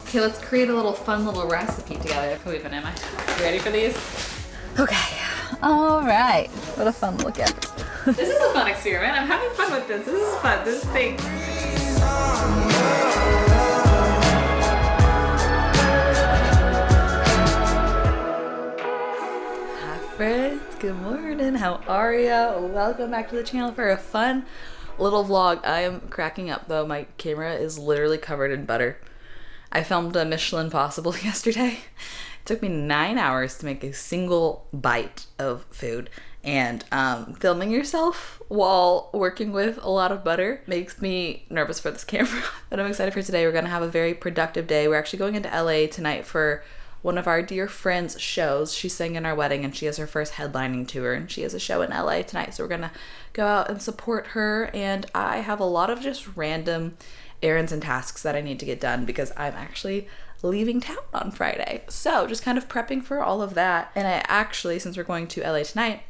Okay, let's create a little fun little recipe together. Who even am I? You ready for these? Okay. All right. What a fun look at. This is a fun experiment. I'm having fun with this. This is fun. This thing. Hi friends. Good morning. How are ya? Welcome back to the channel for a fun little vlog. I am cracking up though. My camera is literally covered in butter. I filmed a Mission Impossible yesterday. It took me 9 hours to make a single bite of food, and filming yourself while working with a lot of butter makes me nervous for this camera. But I'm excited for today. We're gonna have a very productive day. We're actually going into LA tonight for one of our dear friends' shows. She's singing our wedding and she has her first headlining tour, and she has a show in LA tonight. So we're gonna go out and support her, and I have a lot of just random errands and tasks that I need to get done because I'm actually leaving town on Friday. So just kind of prepping for all of that. And I actually, since we're going to LA tonight,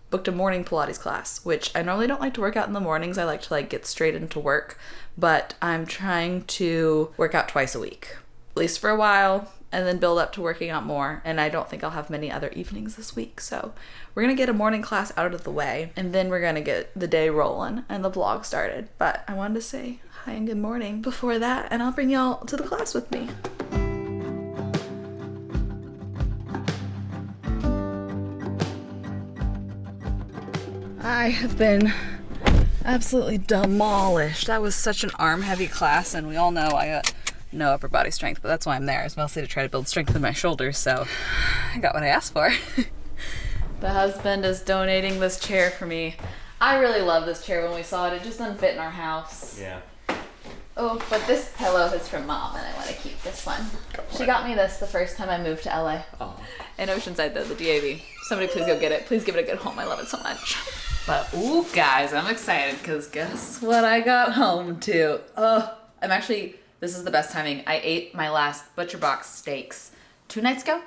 booked a morning Pilates class, which I normally don't like to work out in the mornings. I like to get straight into work, but I'm trying to work out twice a week, at least for a while, and then build up to working out more. And I don't think I'll have many other evenings this week. So we're gonna get a morning class out of the way, and then we're gonna get the day rolling and the vlog started. But I wanted to say hi and good morning before that, and I'll bring y'all to the class with me. I have been absolutely demolished. That was such an arm heavy class, and we all know I got no upper body strength, but that's why I'm there. It's mostly to try to build strength in my shoulders, so I got what I asked for. The husband is donating this chair for me. I really love this chair. When we saw it, it just doesn't fit in our house. Yeah. Oh, but this pillow is from Mom, and I want to keep this one. She got me this the first time I moved to LA. Oh. In Oceanside, though, the DAV. Somebody please go get it. Please give it a good home. I love it so much. But, ooh, guys, I'm excited because guess what I got home to? This is the best timing. I ate my last Butcher Box steaks 3 nights ago.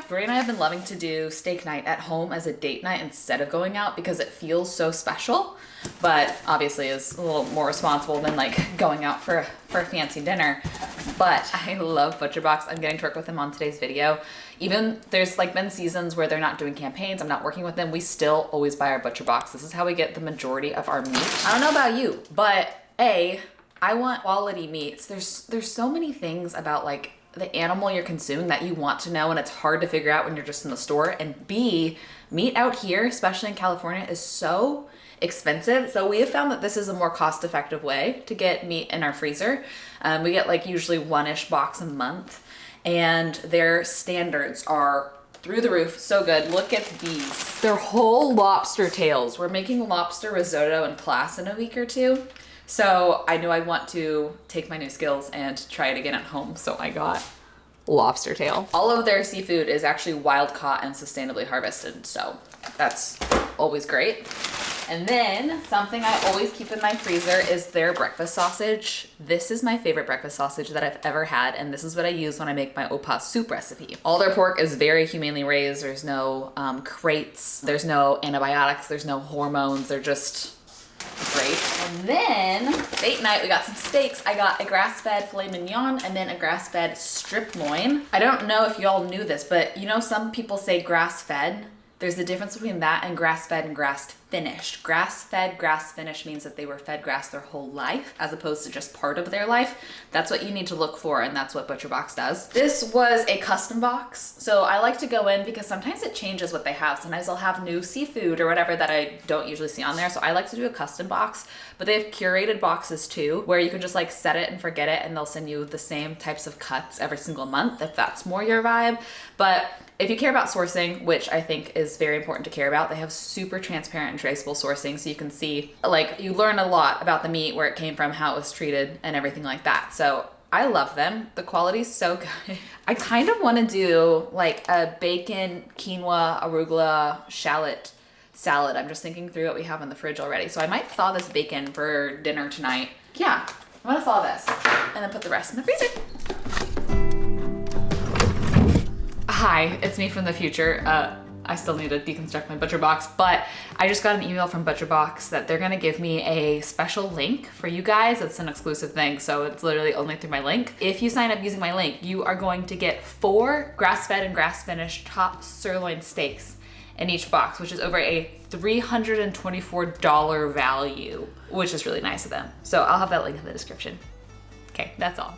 Brie and I have been loving to do steak night at home as a date night instead of going out because it feels so special, but obviously is a little more responsible than going out for a fancy dinner. But I love Butcher Box. I'm getting to work with them on today's video. Even there's been seasons where they're not doing campaigns, I'm not working with them, we still always buy our Butcher Box. This is how we get the majority of our meat. I don't know about you, but I want quality meats. There's so many things about the animal you're consuming that you want to know, and it's hard to figure out when you're just in the store. And B, meat out here, especially in California, is so expensive. So we have found that this is a more cost-effective way to get meat in our freezer. We get usually 1-ish box a month, and their standards are through the roof. So good. Look at these. They're whole lobster tails. We're making lobster risotto in class in a week or two. So I knew I'd want to take my new skills and try it again at home. So I got lobster tail. All of their seafood is actually wild caught and sustainably harvested. So that's always great. And then something I always keep in my freezer is their breakfast sausage. This is my favorite breakfast sausage that I've ever had. And this is what I use when I make my opa soup recipe. All their pork is very humanely raised. There's no crates. There's no antibiotics. There's no hormones. They're just great. And then date night, we got some steaks. I got a grass-fed filet mignon and then a grass-fed strip loin. I don't know if y'all knew this, but some people say grass-fed. There's a difference between that and grass-fed and grass-finished. Grass-fed, grass-finished means that they were fed grass their whole life as opposed to just part of their life. That's what you need to look for, and that's what Butcher Box does. This was a custom box, so I like to go in because sometimes it changes what they have. Sometimes they'll have new seafood or whatever that I don't usually see on there, so I like to do a custom box. But they have curated boxes too, where you can just set it and forget it, and they'll send you the same types of cuts every single month if that's more your vibe. But if you care about sourcing, which I think is very important to care about, they have super transparent and traceable sourcing, so you can see, you learn a lot about the meat, where it came from, how it was treated, and everything like that. So I love them. The quality's so good. I kind of want to do a bacon, quinoa, arugula, shallot salad. I'm just thinking through what we have in the fridge already. So I might thaw this bacon for dinner tonight. Yeah, I'm gonna thaw this and then put the rest in the freezer. Hi, it's me from the future. I still need to deconstruct my Butcher Box, but I just got an email from Butcher Box that they're gonna give me a special link for you guys. It's an exclusive thing, so it's literally only through my link. If you sign up using my link, you are going to get 4 grass-fed and grass-finished top sirloin steaks in each box, which is over a $324 value, which is really nice of them. So I'll have that link in the description. Okay, that's all.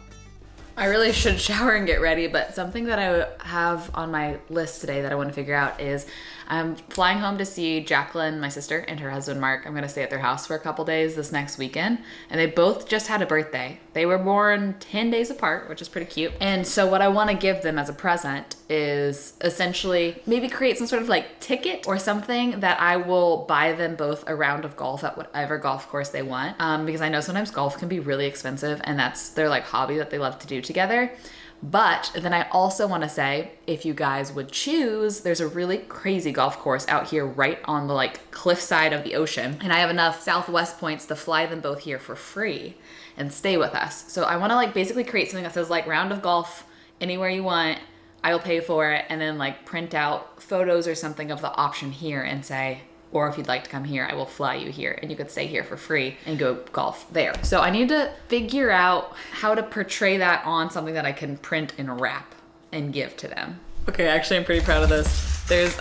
I really should shower and get ready, but something that I have on my list today that I want to figure out is I'm flying home to see Jacqueline, my sister, and her husband, Mark. I'm going to stay at their house for a couple days this next weekend, and they both just had a birthday. They were born 10 days apart, which is pretty cute. And so what I want to give them as a present is essentially maybe create some sort of like ticket or something that I will buy them both a round of golf at whatever golf course they want. Because I know sometimes golf can be really expensive, and that's their like hobby that they love to do together. But then I also want to say, if you guys would choose, there's a really crazy golf course out here right on the like cliff side of the ocean. And I have enough Southwest points to fly them both here for free and stay with us. So I want to like basically create something that says like round of golf anywhere you want. I will pay for it, and then like print out photos or something of the option here and say, or if you'd like to come here, I will fly you here and you could stay here for free and go golf there. So I need to figure out how to portray that on something that I can print and wrap and give to them. Okay, actually I'm pretty proud of this. There's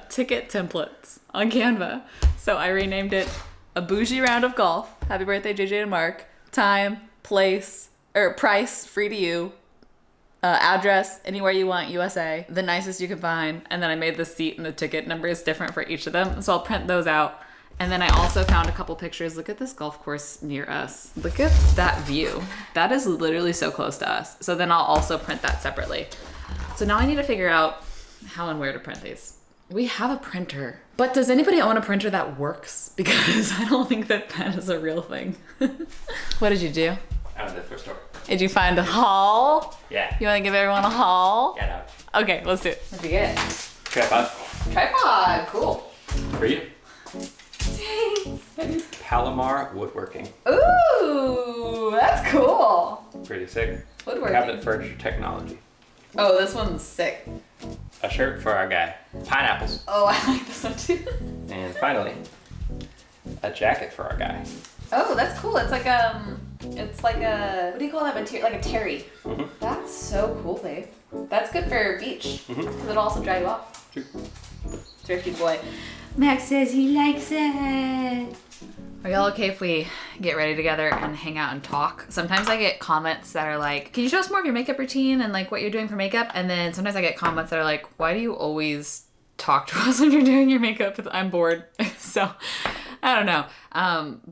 ticket templates on Canva. So I renamed it A Bougie Round of Golf. Happy birthday, JJ and Mark. Time, place, or price, free to you. Address, anywhere you want, USA, the nicest you can find. And then I made the seat and the ticket numbers different for each of them. So I'll print those out. And then I also found a couple pictures. Look at this golf course near us. Look at that view. That is literally so close to us. So then I'll also print that separately. So now I need to figure out how and where to print these. We have a printer, but does anybody own a printer that works? Because I don't think that is a real thing. What did you do? I went to the thrift store. Did you find a haul? Yeah. You want to give everyone a haul? Yeah, no. Okay, let's do it. Let's be good. Tripod. Tripod, cool. For you. Thanks. Palomar woodworking. Ooh, that's cool. Pretty sick. Woodworking. Cabinet furniture technology. Oh, this one's sick. A shirt for our guy. Pineapples. Oh, I like this one too. And finally, a jacket for our guy. Oh, that's cool. It's like a, what do you call that material? Like a terry. Mm-hmm. That's so cool, babe. That's good for beach. Because it'll also dry you off. True. Thrifty boy. Max says he likes it. Are y'all okay if we get ready together and hang out and talk? Sometimes I get comments that are like, can you show us more of your makeup routine and like what you're doing for makeup? And then sometimes I get comments that are like, why do you always talk to us when you're doing your makeup? I'm bored. So I don't know.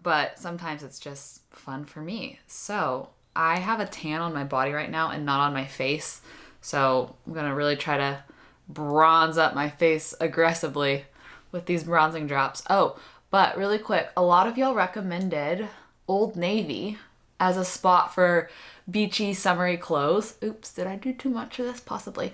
But sometimes it's just fun for me. So I have a tan on my body right now and not on my face. So I'm going to really try to bronze up my face aggressively with these bronzing drops. Oh, but really quick, a lot of y'all recommended Old Navy as a spot for beachy, summery clothes. Oops, did I do too much of this? Possibly.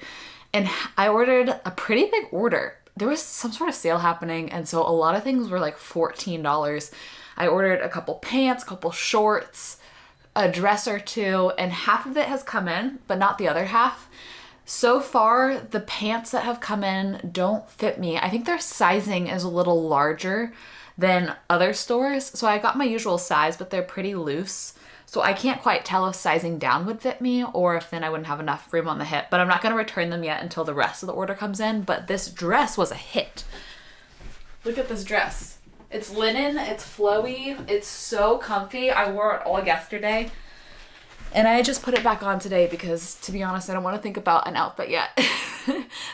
And I ordered a pretty big order. There was some sort of sale happening, and so a lot of things were like $14. I ordered a couple pants, a couple shorts, a dress or two, and half of it has come in, but not the other half. So far, the pants that have come in don't fit me. I think their sizing is a little larger than other stores. So I got my usual size, but they're pretty loose. So I can't quite tell if sizing down would fit me or if then I wouldn't have enough room on the hip. But I'm not going to return them yet until the rest of the order comes in. But this dress was a hit. Look at this dress. It's linen, it's flowy, it's so comfy. I wore it all yesterday. And I just put it back on today because, to be honest, I don't want to think about an outfit yet.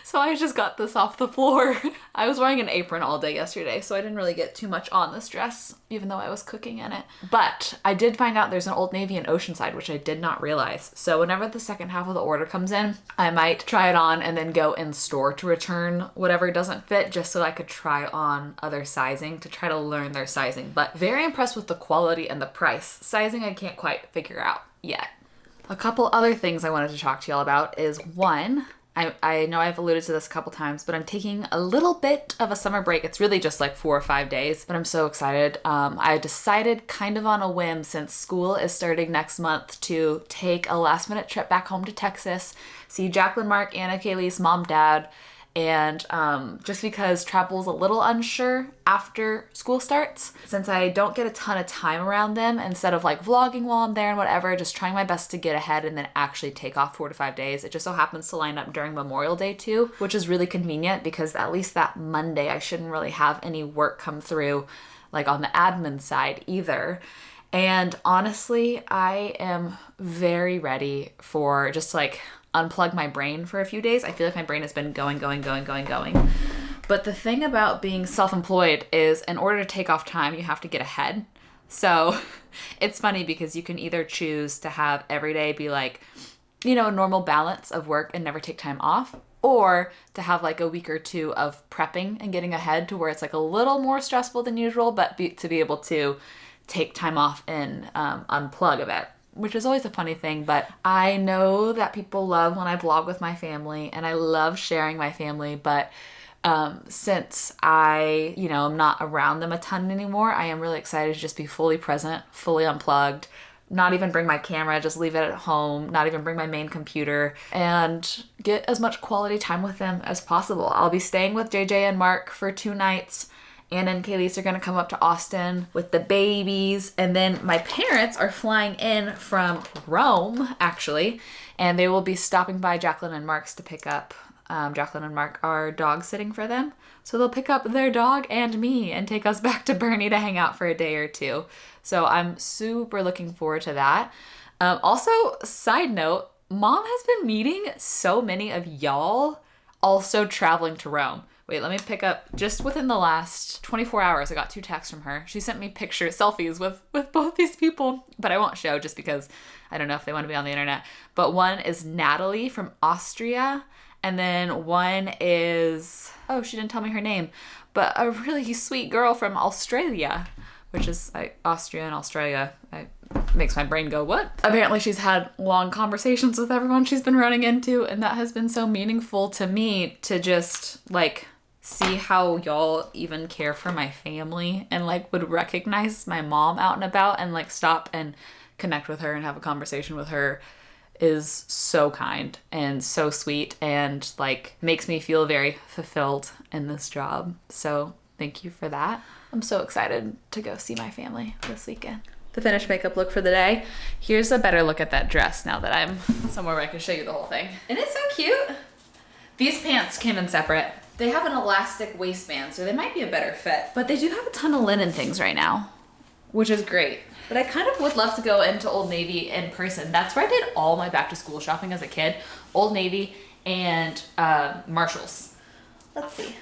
So I just got this off the floor. I was wearing an apron all day yesterday, so I didn't really get too much on this dress, even though I was cooking in it. But I did find out there's an Old Navy in Oceanside, which I did not realize. So whenever the second half of the order comes in, I might try it on and then go in store to return whatever doesn't fit, just so I could try on other sizing to try to learn their sizing. But very impressed with the quality and the price. Sizing I can't quite figure out yet. A couple other things I wanted to talk to y'all about is one, I know I've alluded to this a couple times, but I'm taking a little bit of a summer break. It's really just like 4 or 5 days, but I'm so excited. I decided kind of on a whim, since school is starting next month, to take a last minute trip back home to Texas, see Jacqueline, Mark, Anna, Kaylee's mom, dad, And just because travel's a little unsure after school starts, since I don't get a ton of time around them, instead of like vlogging while I'm there and whatever, just trying my best to get ahead and then actually take off 4 to 5 days. It just so happens to line up during Memorial Day too, which is really convenient because at least that Monday I shouldn't really have any work come through like on the admin side either. And honestly, I am very ready for just like unplug my brain for a few days. I feel like my brain has been going. But the thing about being self-employed is in order to take off time, you have to get ahead. So it's funny because you can either choose to have every day be like, you know, a normal balance of work and never take time off, or to have like a week or two of prepping and getting ahead to where it's like a little more stressful than usual, but to be able to take time off and unplug a bit, which is always a funny thing. But I know that people love when I vlog with my family, and I love sharing my family, but since I, you know, I'm not around them a ton anymore, I am really excited to just be fully present, fully unplugged, not even bring my camera, just leave it at home, not even bring my main computer, and get as much quality time with them as possible. I'll be staying with JJ and Mark for 2 nights. Anna and Kaylee's are going to come up to Austin with the babies. And then my parents are flying in from Rome, actually. And they will be stopping by Jacqueline and Mark's to pick up. Jacqueline and Mark are dog sitting for them. So they'll pick up their dog and me and take us back to Boerne to hang out for a day or two. So I'm super looking forward to that. Also, side note, Mom has been meeting so many of y'all also traveling to Rome. Wait, let me pick up, just within the last 24 hours, I got 2 texts from her. She sent me pictures, selfies with both these people, but I won't show just because I don't know if they want to be on the internet. But one is Natalie from Austria, and then one is, oh, she didn't tell me her name, but a really sweet girl from Australia, which is Austria and Australia. Makes my brain go, what? Apparently she's had long conversations with everyone she's been running into, and that has been so meaningful to me to just like see how y'all even care for my family and like would recognize my mom out and about and like stop and connect with her and have a conversation with her is so kind and so sweet and like makes me feel very fulfilled in this job. So thank you for that. I'm so excited to go see my family this weekend. The finished makeup look for the day. Here's a better look at that dress now that I'm somewhere where I can show you the whole thing. And it's so cute. These pants came in separate. They have an elastic waistband, so they might be a better fit. But they do have a ton of linen things right now, which is great. But I kind of would love to go into Old Navy in person. That's where I did all my back to school shopping as a kid. Old Navy and Marshalls. Let's see.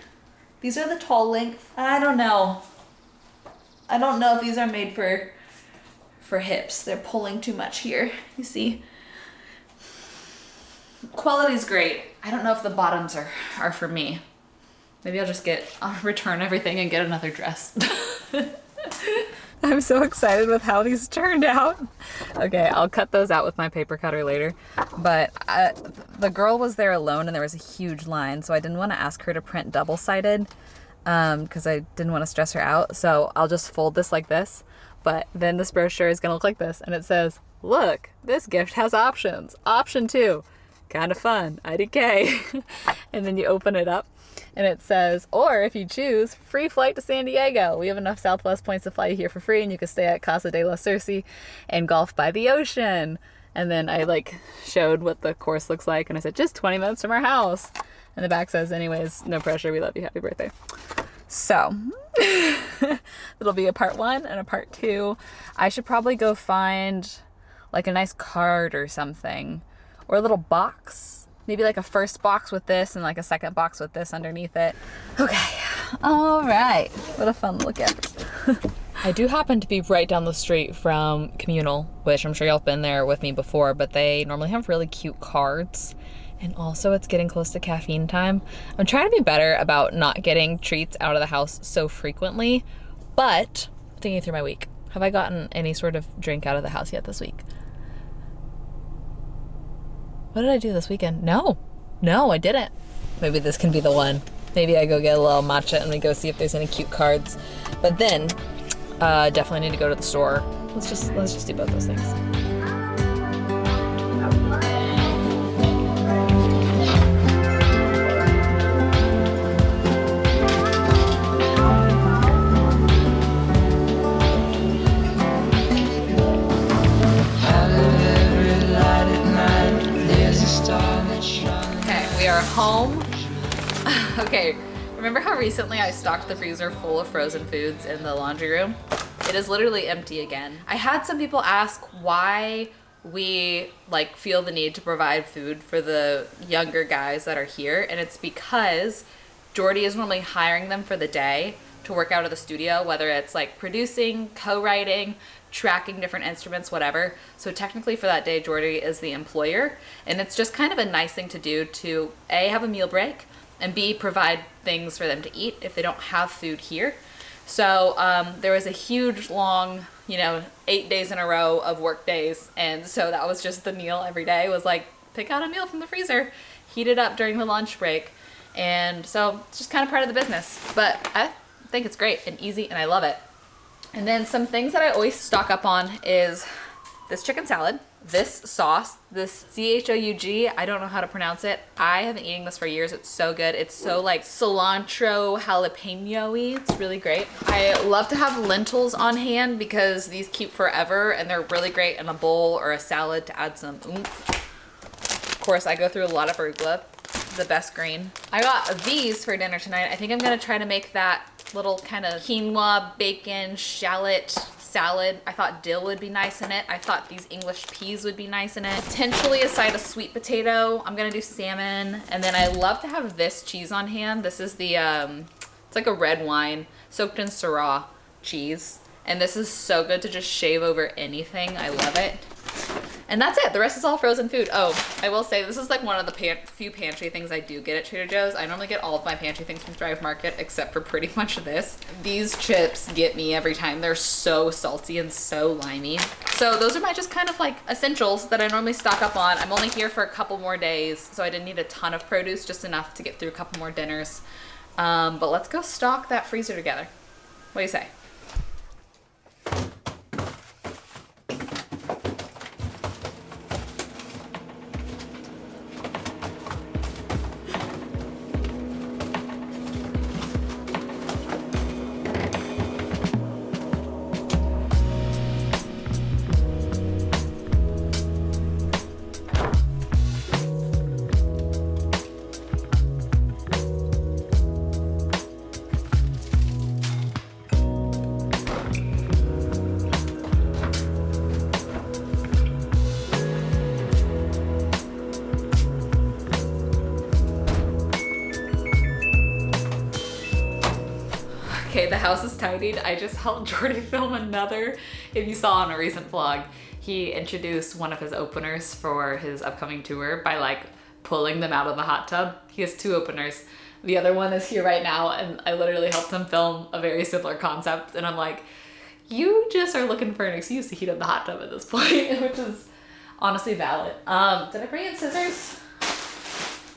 These are the tall length. I don't know. I don't know if these are made for hips. They're pulling too much here. You see? Quality's great. I don't know if the bottoms are for me. Maybe I'll return everything and get another dress. I'm so excited with how these turned out. Okay, I'll cut those out with my paper cutter later. But the girl was there alone and there was a huge line, so I didn't want to ask her to print double-sided because I didn't want to stress her out. So I'll just fold this like this. But then this brochure is going to look like this, and it says, look, this gift has options. Option 2, kind of fun, IDK. And then you open it up, and it says, or if you choose, free flight to San Diego. We have enough Southwest points to fly you here for free, and you can stay at Casa de la Circe and golf by the ocean. And then I showed what the course looks like, and I said, just 20 minutes from our house. And the back says, anyways, no pressure, we love you, happy birthday. So it'll be a part 1 and a part 2. I should probably go find like a nice card or something, or a little box, maybe like a first box with this and like a second box with this underneath it. Okay. All right. What a fun little gift. I do happen to be right down the street from Communal, which I'm sure y'all have been there with me before, but they normally have really cute cards. And also it's getting close to caffeine time. I'm trying to be better about not getting treats out of the house so frequently, but thinking through my week, have I gotten any sort of drink out of the house yet this week? What did I do this weekend? No, I didn't. Maybe this can be the one. Maybe I go get a little matcha and we go see if there's any cute cards. But then definitely need to go to the store. Let's just do both those things. We are home. Okay, remember how recently I stocked the freezer full of frozen foods in the laundry room? It is literally empty again. I had some people ask why we like feel the need to provide food for the younger guys that are here, and it's because Jordy is normally hiring them for the day to work out of the studio, whether it's like producing, co-writing, tracking different instruments, whatever. So technically for that day, Jordy is the employer, and it's just kind of a nice thing to do to A, have a meal break, and B, provide things for them to eat if they don't have food here. So there was a huge long, 8 days in a row of work days, and so that was just the meal every day, was like pick out a meal from the freezer, heat it up during the lunch break. And so it's just kind of part of the business, but I think it's great and easy and I love it. And then some things that I always stock up on is this chicken salad, this sauce, this CHOUG, I don't know how to pronounce it. I have been eating this for years. It's so good. It's so like cilantro jalapeno-y. It's really great. I love to have lentils on hand because these keep forever and they're really great in a bowl or a salad to add some oomph. Of course, I go through a lot of arugula, the best green. I got these for dinner tonight. I think I'm gonna try to make that little kind of quinoa, bacon, shallot salad. I thought dill would be nice in it. I thought these English peas would be nice in it. Potentially a side of sweet potato. I'm gonna do salmon. And then I love to have this cheese on hand. This is the, it's like a red wine soaked in Syrah cheese. And this is so good to just shave over anything. I love it. And that's it. The rest is all frozen food. Oh, I will say this is like one of the few pantry things I do get at Trader Joe's. I normally get all of my pantry things from Thrive Market except for pretty much this. These chips get me every time. They're so salty and so limey. So those are my just kind of like essentials that I normally stock up on. I'm only here for a couple more days, so I didn't need a ton of produce, just enough to get through a couple more dinners. But let's go stock that freezer together. What do you say? Okay, the house is tidied. I just helped Jordy film another. If you saw on a recent vlog, he introduced one of his openers for his upcoming tour by like pulling them out of the hot tub. He has 2 openers. The other one is here right now, and I literally helped him film a very similar concept. And I'm like, you just are looking for an excuse to heat up the hot tub at this point, which is honestly valid. Did I bring in scissors?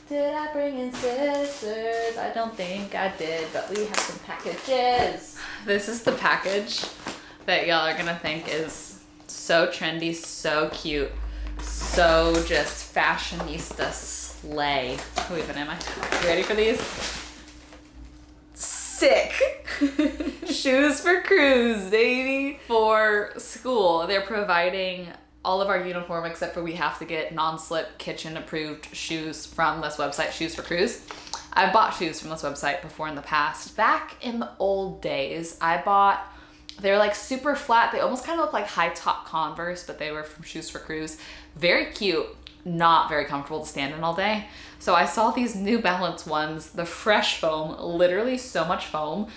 Did I bring in scissors? I don't think I did, but we have some packages. This is the package that y'all are gonna think is so trendy, so cute, so just fashionista slay. Who even am I? You ready for these? Sick! Shoes for cruise, baby! For school, they're providing all of our uniform except for we have to get non-slip kitchen approved shoes from this website, Shoes for Cruise. I've bought shoes from this website before in the past. Back in the old days, they're like super flat. They almost kind of look like high top Converse, but they were from Shoes for Cruise. Very cute, not very comfortable to stand in all day. So I saw these New Balance ones, the fresh foam, literally so much foam.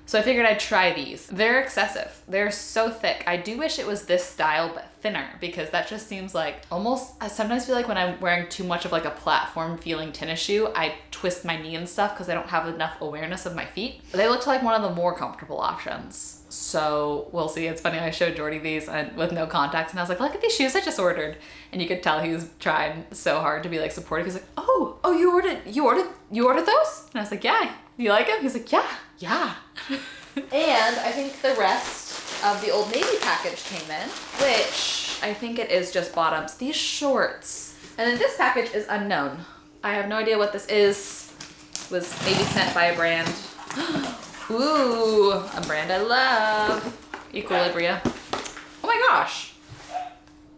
So I figured I'd try these. They're excessive. They're so thick. I do wish it was this style, but thinner, because that just seems like almost, I sometimes feel like when I'm wearing too much of like a platform feeling tennis shoe, I twist my knee and stuff because I don't have enough awareness of my feet. They looked like one of the more comfortable options. So we'll see. It's funny, I showed Jordy these with no contacts and I was like, look at these shoes I just ordered. And you could tell he was trying so hard to be like supportive. He's like, oh, you ordered those? And I was like, yeah. You like them? He's like, yeah. And I think the rest of the Old Navy package came in, which I think it is just bottoms. These shorts. And then this package is unknown. I have no idea what this is. It was maybe sent by a brand. Ooh, a brand I love. Equilibria. Oh my gosh.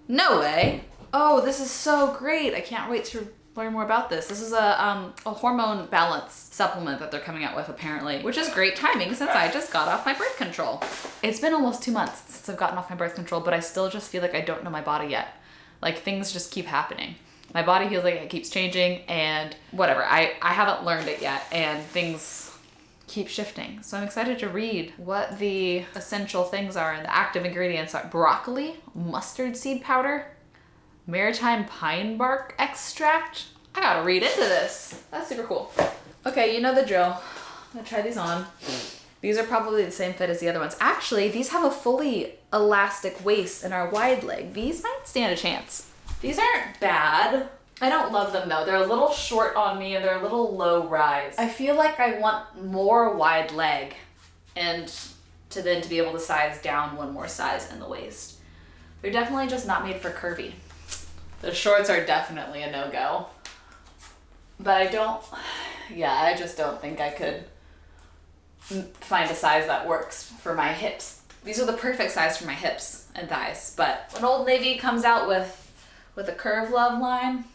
No way. Oh, this is so great. I can't wait to learn more about this. This is a hormone balance supplement that they're coming out with apparently, which is great timing since I just got off my birth control. It's been almost 2 months since I've gotten off my birth control, but I still just feel like I don't know my body yet. Like things just keep happening. My body feels like it keeps changing and whatever. I haven't learned it yet and things keep shifting. So I'm excited to read what the essential things are and the active ingredients are. Broccoli, mustard seed powder, maritime pine bark extract. I gotta read into this. That's super cool. Okay, you know the drill. I'm gonna try these on. These are probably the same fit as the other ones. Actually, these have a fully elastic waist and are wide leg. These might stand a chance. These aren't bad. I don't love them though. They're a little short on me and they're a little low rise. I feel like I want more wide leg and to be able to size down one more size in the waist. They're definitely just not made for curvy. The shorts are definitely a no-go. But I just don't think I could find a size that works for my hips. These are the perfect size for my hips and thighs. But when Old Navy comes out with a Curve Love line,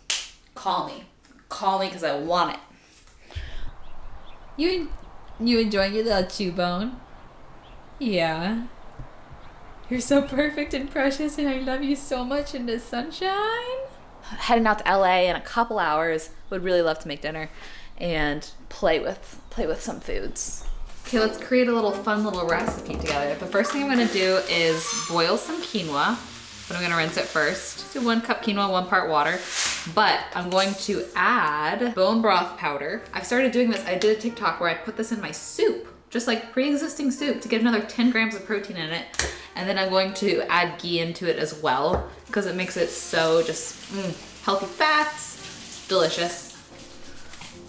call me. Call me because I want it. You enjoying your little chew bone? Yeah. You're so perfect and precious and I love you so much in the sunshine. Heading out to LA in a couple hours. Would really love to make dinner and play with some foods. Okay, let's create a fun little recipe together. The first thing I'm gonna do is boil some quinoa, but I'm gonna rinse it first. So 1 cup quinoa, 1 part water. But I'm going to add bone broth powder. I've started doing this. I did a TikTok where I put this in my soup, just like pre-existing soup, to get another 10 grams of protein in it. And then I'm going to add ghee into it as well because it makes it so just healthy fats, delicious.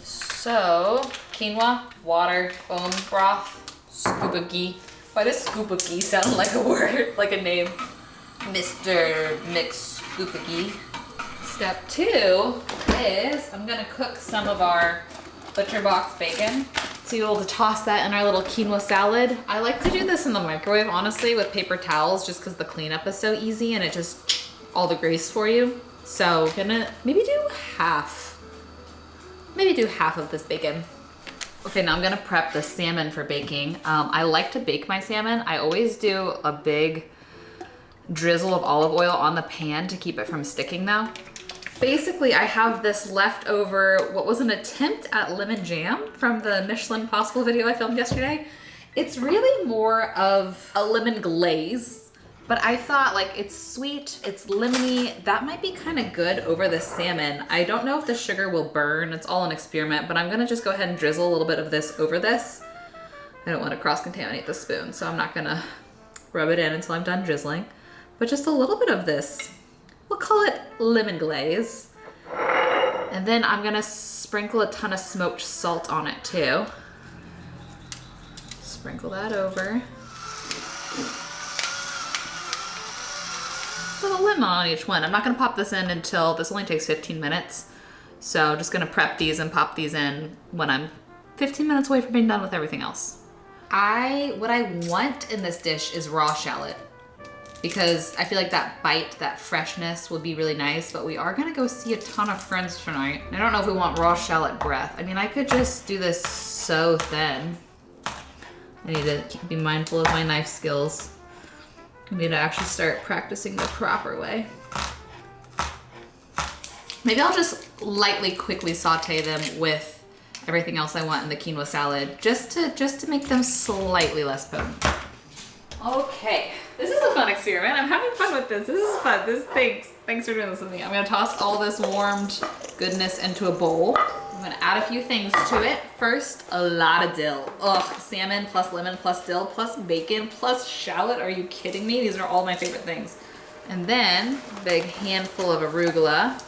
So quinoa, water, bone broth, scoop of ghee. Why does scoop of ghee sound like a word, like a name? Mr. Mix Scoop of Ghee. Step 2 is I'm gonna cook some of our butcher box bacon. So you'll be able to toss that in our little quinoa salad. I like to do this in the microwave, honestly, with paper towels, just because the cleanup is so easy and it just all the grease for you. So I'm gonna maybe do half of this bacon. Okay, now I'm gonna prep the salmon for baking. I like to bake my salmon. I always do a big drizzle of olive oil on the pan to keep it from sticking though. Basically, I have this leftover, what was an attempt at lemon jam from the Michelin Impossible video I filmed yesterday. It's really more of a lemon glaze, but I thought like it's sweet, it's lemony, that might be kind of good over the salmon. I don't know if the sugar will burn, it's all an experiment, but I'm gonna just go ahead and drizzle a little bit of this over this. I don't want to cross-contaminate the spoon, so I'm not gonna rub it in until I'm done drizzling. But just a little bit of this, we'll call it lemon glaze. And then I'm gonna sprinkle a ton of smoked salt on it too. Sprinkle that over. A little lemon on each one. I'm not gonna pop this in until, this only takes 15 minutes. So I'm just gonna prep these and pop these in when I'm 15 minutes away from being done with everything else. What I want in this dish is raw shallot, because I feel like that bite, that freshness would be really nice, but we are gonna go see a ton of friends tonight. I don't know if we want raw shallot breath. I mean, I could just do this so thin. I need to be mindful of my knife skills. I need to actually start practicing the proper way. Maybe I'll just lightly, quickly saute them with everything else I want in the quinoa salad, just to make them slightly less potent. Okay, this is a fun experiment. I'm having fun with this. This is fun. Thanks for doing this with me. I'm gonna toss all this warmed goodness into a bowl. I'm gonna add a few things to it. First, a lot of dill. Ugh, salmon plus lemon plus dill plus bacon plus shallot. Are you kidding me? These are all my favorite things. And then, a big handful of arugula.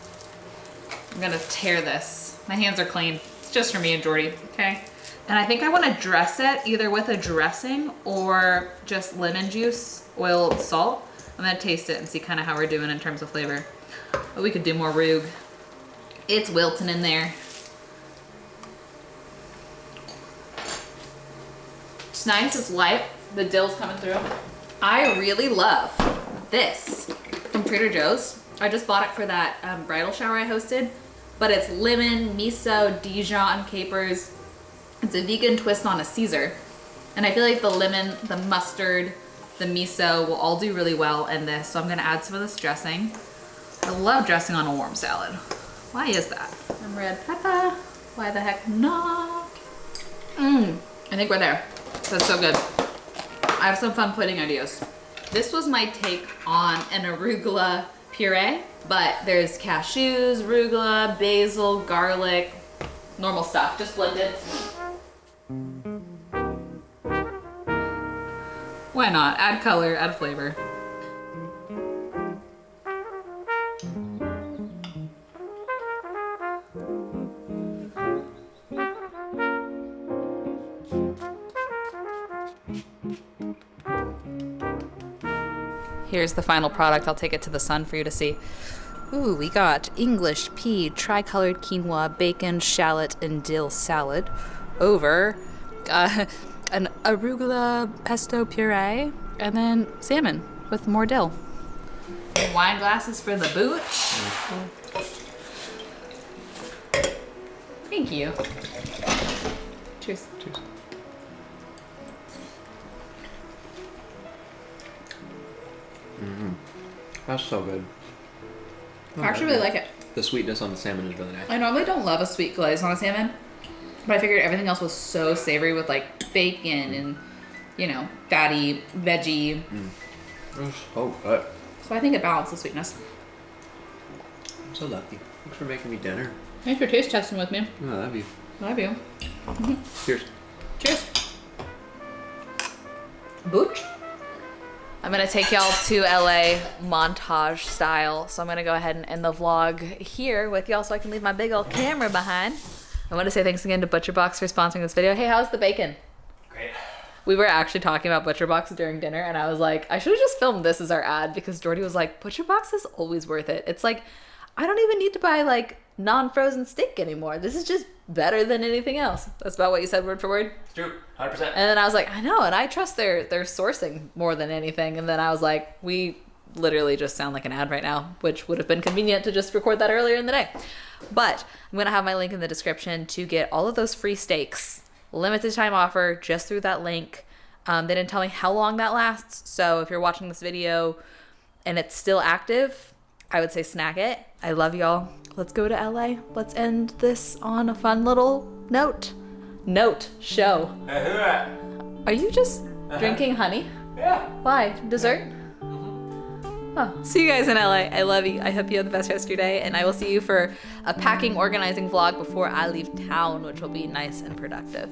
I'm gonna tear this. My hands are clean. It's just for me and Jordy, okay? And I think I want to dress it either with a dressing or just lemon juice, oil, salt. I'm gonna taste it and see kind of how we're doing in terms of flavor. But we could do more rug. It's wilting in there. It's nice, it's light. The dill's coming through. I really love this from Trader Joe's. I just bought it for that bridal shower I hosted. but it's lemon, miso, Dijon capers. It's a vegan twist on a Caesar. And I feel like the lemon, the mustard, the miso will all do really well in this. So I'm gonna add some of this dressing. I love dressing on a warm salad. Why is that? And red pepper. Why the heck not? I think we're there. That's so good. I have some fun pudding ideas. This was my take on an arugula puree, but there's cashews, arugula, basil, garlic, normal stuff, just blended. Why not? Add color, add flavor. Here's the final product. I'll take it to the sun for you to see. Ooh, we got English pea, tricolored quinoa, bacon, shallot, and dill salad over an arugula pesto puree, and then salmon with more dill. Wine glasses for the booch. Thank you. Cheers. Cheers. That's so good. I actually really like it. The sweetness on the salmon is really nice. I normally don't love a sweet glaze on a salmon, but I figured everything else was so savory with like bacon and, you know, fatty, veggie. It's so good. So I think it balanced the sweetness. I'm so lucky. Thanks for making me dinner. Thanks for taste testing with me. Oh, I love you. Love you. Cheers. Cheers. Booch. I'm gonna take y'all to LA montage style. So I'm gonna go ahead and end the vlog here with y'all so I can leave my big old camera behind. I want to say thanks again to ButcherBox for sponsoring this video. Hey, how's the bacon? Great. We were actually talking about ButcherBox during dinner and I was like, I should have just filmed this as our ad because Jordy was like, ButcherBox is always worth it. It's like, I don't even need to buy like non-frozen steak anymore. This is just better than anything else. That's about what you said word for word? It's true, 100%. And then I was like, I know, and I trust their sourcing more than anything. And then I was like, we literally just sound like an ad right now, which would have been convenient to just record that earlier in the day. But I'm going to have my link in the description to get all of those free steaks. Limited time offer just through that link. They didn't tell me how long that lasts. So if you're watching this video and it's still active, I would say snag it. I love y'all. Let's go to LA. Let's end this on a fun little note. Show. Are you just drinking honey? Yeah. Why? Dessert? Oh. See you guys in LA. I love you. I hope you have the best rest of your day, and I will see you for a packing, organizing vlog before I leave town, which will be nice and productive.